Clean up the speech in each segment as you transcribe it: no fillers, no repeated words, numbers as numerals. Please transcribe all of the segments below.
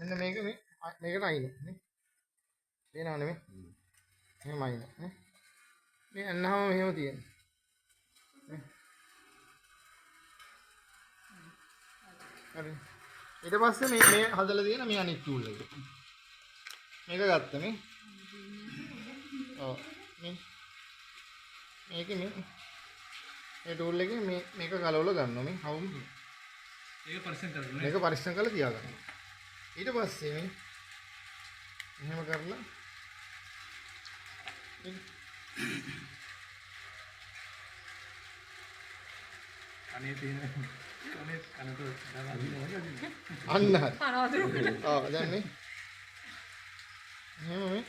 මෙන්න මේක මේකට අයින නේ. පේනව නෙමෙයි. එහෙම අයින නේ. මේ අන්නහම මෙහෙම තියෙනවා. නේ. හරි. ඊට පස්සේ මේ හදලා තියෙන මේ අනිත් ටූල් එක. මේක ගත්ත මේ. ඔව්. මේකේ මේ ටූල් එකේ මේක ගලවලා ගන්නවා මේ හවුම්. මේක පරිස්සම් කරලා තියාගන්න. ඊට පස්සේ මේ එහෙම කරලා අනේ තියෙන කනට අන්න හරි. ඔව් දැන් මේ එහෙම මේ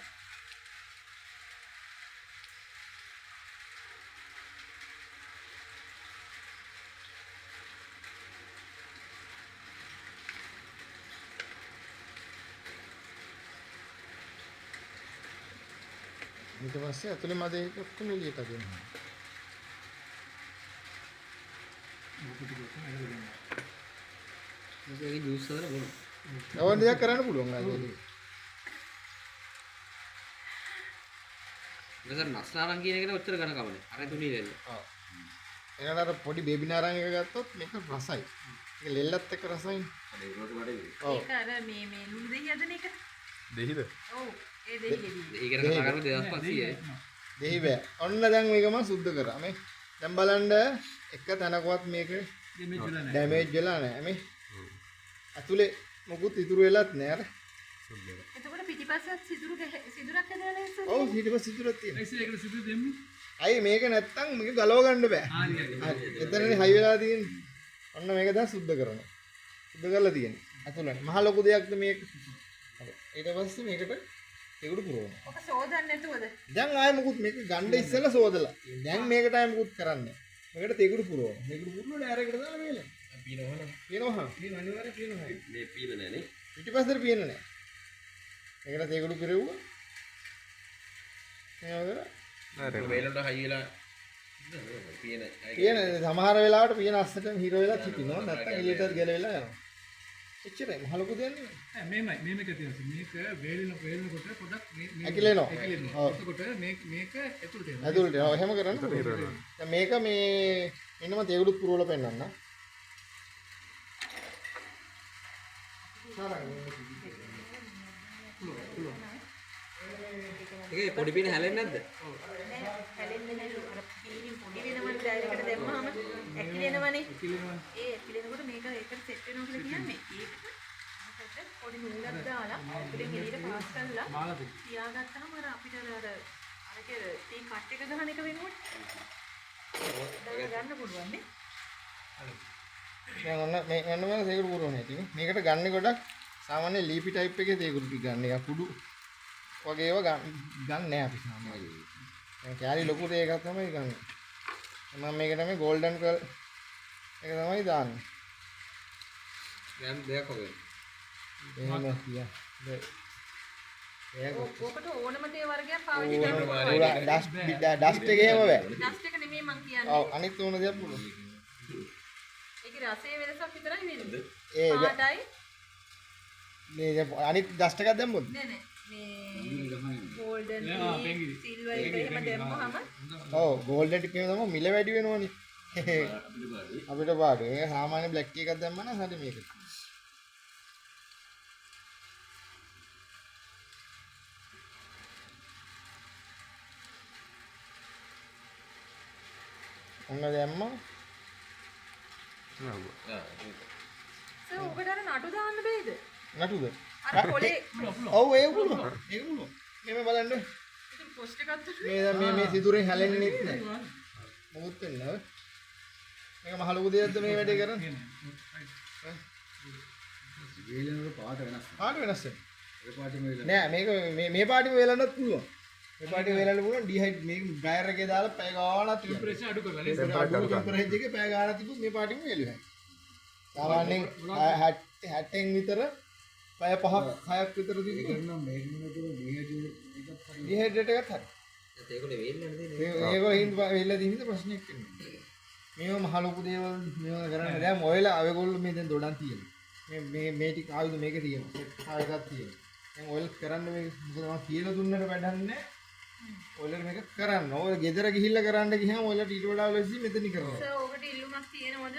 ඊට පස්සේ අතුලේ මදේ ඔක්කොම එළියට දෙනවා. මේකේ ජූස් හදලා බොන්න. ඕන දෙයක් කරන්න පුළුවන් ආයේ. මෙතන නස්නාරං කියන එකට ඔච්චර ගණ කමනේ. අර තුනී දෙන්න. ඔව්. එනකට අර පොඩි බේබි නාරං එක ගත්තොත් මේක රසයි. ඒක ලෙල්ලත් එක්ක රසයි. ඔව්. ඒක අර මේ ලුණු දෙහි හදන එක. දෙහිද? ඔව්. ඒ දෙහියේදී. ඒක ගැන කතා කරමු 2500යි. දෙහි බෑ. ඔන්න දැන් මේක මම සුද්ධ කරා. මේ දැන් බලන්න එක තැනකවත් මේක ඩැමේජ් වෙලා නැහැ මේ. අතුලේ මොකුත් ඉතුරු වෙලත් නැහැ අර. එතකොට පිටිපස්සෙත් සිදුරක් හදලා ඉස්සෙල්ලා. ඔව් ඊට පස්සේ සිදුරක් තියෙනවා. ඒකට සිදු දෙමු. අයි මේක නැත්තම් මේක ගලව ගන්න බෑ. හරි. එතනනේ හයි වෙලා තියෙන්නේ. ඔන්න මේක දැන් සුද්ධ කරනවා. සුද්ධ කරලා තියෙන්නේ. අතුලනේ. මහ ලොකු දෙයක්ද මේක? හරි. ඊට පස්සේ මේකට ඒකට පුරවනවා. ඔක සෝදන්න නැතුවද? දැන් ආයෙ මොකුත් මේක ගන්න ඉස්සෙල්ලා සෝදලා. දැන් මේකට ආයෙ මොකුත් කරන්නේ නැහැ. මේකට තේකුඩු පුරවනවා. තේකුඩු පුරවලා ඩයරෙක්ට් දාලා මේලෙන්. පීනවහන. පීනවහන. පීන අනිවාර්යෙන් පීනවහන. මේ පීන නෑනේ. පිටිපස්සට පීන නැහැ. මේකට තේකුඩු පිරෙව්වා. මේක වේලට හයි වෙලා පීන පීන සමහර වෙලාවට පීන අස්සටම හිර වෙලා හිටිනවා. නැත්තම් එළියටත් ගැලවිලා යනවා. එච්චරයි මහ ලොකු දෙයක් නෙමෙයි. මේක තියෙනවා. මේක වේලනකොට පොඩක් මේ ඇකිලෙනවා. ඔව්. එතකොට මේක ඇතුළට එනවා. ඇතුළට එනවා. එහෙම කරන්න. දැන් මේක මේ මෙන්න මම තේකුඩු පුරවලා පෙන්නන්න. ඒකේ පොඩි පීන හැලෙන්නේ නැද්ද? හැලෙන්නේ නැහැ. අර පීනින් පොඩි වෙනවනේ ඩයරෙක්ට් දැම්මහම ඇකිලෙනවනේ. ඒ ඇකිලෙනකොට මේක ඒකට සෙට් වෙනවා කියලා කියන්නේ. ඒකට පොඩි නූලක් දාලා උඩින් එළියට පාස් කරලා තියාගත්තාම අර අපිට අරකේ තී කට් එක ගන්න එක වෙනකොට ගන්න පුළුවන් නේ. දැන් ඔන්න මේ ඔන්න මම තේකුඩු පුරවන්නේ ඉතින්. මේකට ගන්න ගොඩක් සාමාන්‍ය ලීපි ටයිප් එකේ තේකුඩු ටික ගන්න. එක කුඩු වගේ ඒවා ගන්න නෑ අපි සාමාන්‍යයෙන්. දැන් කැලි ලොකු දෙයක් තමයි ගන්න. මම මේකට මේ ගෝල්ඩන් කල් එක තමයි දාන්නේ. දැන් දෙයක් වගේ. එහෙම කියා. ඒක ඔකට ඕනම දේ වර්ගයක් පාවිච්චි කරන්න පුළුවන්. ඩස්ට් එකේම බෑ. ඩස්ට් එක නෙමෙයි මං කියන්නේ. ඔව් අනිත් ඕන දෙයක් පුළුවන්. ඒකේ රසයේ වෙනසක් විතරයි වෙන්නේ. ඒ පාටයි මේ අනිත් ඩස්ට් එකක් දැම්මොත් නෑ මේ ගෝල්ඩන් සිල්වර් එක එහෙම දැම්මහම ඔව් ගෝල්ඩන් එකේ තමයි මිල වැඩි වෙනවනේ. අපිට පාඩු. ඒක සාමාන්‍ය බ්ලැක් ටී එකක් දැම්මම නම් හරි මේක. ඔන්න දැම්මා. සර් ඔකට අර නඩු දාන්න බෑද? නටුද? අර කොලේ ඔව් ඒක පුළුවන්. ඒක පුළුවන්. මේ බලන්න. ඉතින් පොස්ට් එකක් දුන්නේ. මේ දැන් මේ සිදුරෙන් හැලෙන්නේ නැහැ. මොකුත් වෙන්නේ නැහැ. මේක මහ ලොකු දෙයක්ද මේ වැඩේ කරන්නේ? වේලනවල පාට වෙනස්. පාට වෙනස් වෙනවා. ඒ පාටිම වේලන. නෑ මේක මේ පාටිම වේලන්නත් පුළුවන්. මේ පාටිම වේලන්න පුළුවන් ඩිහයිඩ් මේක ඩ්‍රයර් එකේ දාලා පැය ගාණක් ටෙම්පරේචර් අඩු කරලා නේ. ටෙම්පරේචර් එකේ පැය ගාණක් තිබුත් මේ පාටිම වේලුවා. සාමාන්‍යයෙන් 60න් විතර පැය 5ක් 6ක් විතර තිබුණා. කරනවා මේක නෙමෙයි ඩිහයිඩ්‍රේට් එකත් හරි. ඒකනේ වේලන්නේ තියෙන්නේ. ඒගොල්ලෝ හින්දා වෙලා දිහින්ද ප්‍රශ්නයක් වෙන්නේ. මේව මහ ලොකු දේවල් මේව කරන්නේ දැන් ඔයලා ඔයගොල්ලෝ මේ දැන් දොඩන් තියෙනවා. මේ ටික ආයුධ මේකේ තියෙනවා. සෙට් ආයුධයක් තියෙනවා. දැන් ඔයල් කරන්න මේක මොකද මම කියලා දුන්නට වැඩක් නැහැ. ඔයල් මේක කරන්න. ඔය ගෙදර ගිහිල්ලා කරන්න ගියාම ඔයලට ඊට වඩා ලොසි මෙතන කරනවා. සර් ඔකට ඉල්ලුමක් තියෙනවද?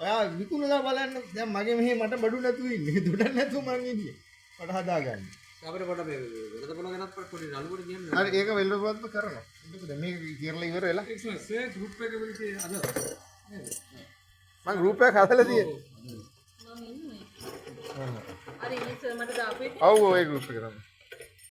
ඔයා විකුණලා බලන්න. දැන් මගේ මෙහි මට බඩු නැතුව ඉන්නේ. දුඩක් නැතුව මං ඉන්නේ. මට හදාගන්න. අපිට පොඩ මේ වෙනද පොළ ගැනත් පොඩි නළුවට කියන්න. හරි ඒක වෙල්ලපොත්ම කරනවා. මොකද මේක කියලා ඉවර වෙලා සර් ගෲප් එක විලිටි අද මං ගෲප් එකක් හදලා තියෙනවා. මම ඉන්නේ. අර ඉන්නේ සර් මට දාපු එක. ඔව් ඔය ගෲප් එක තමයි.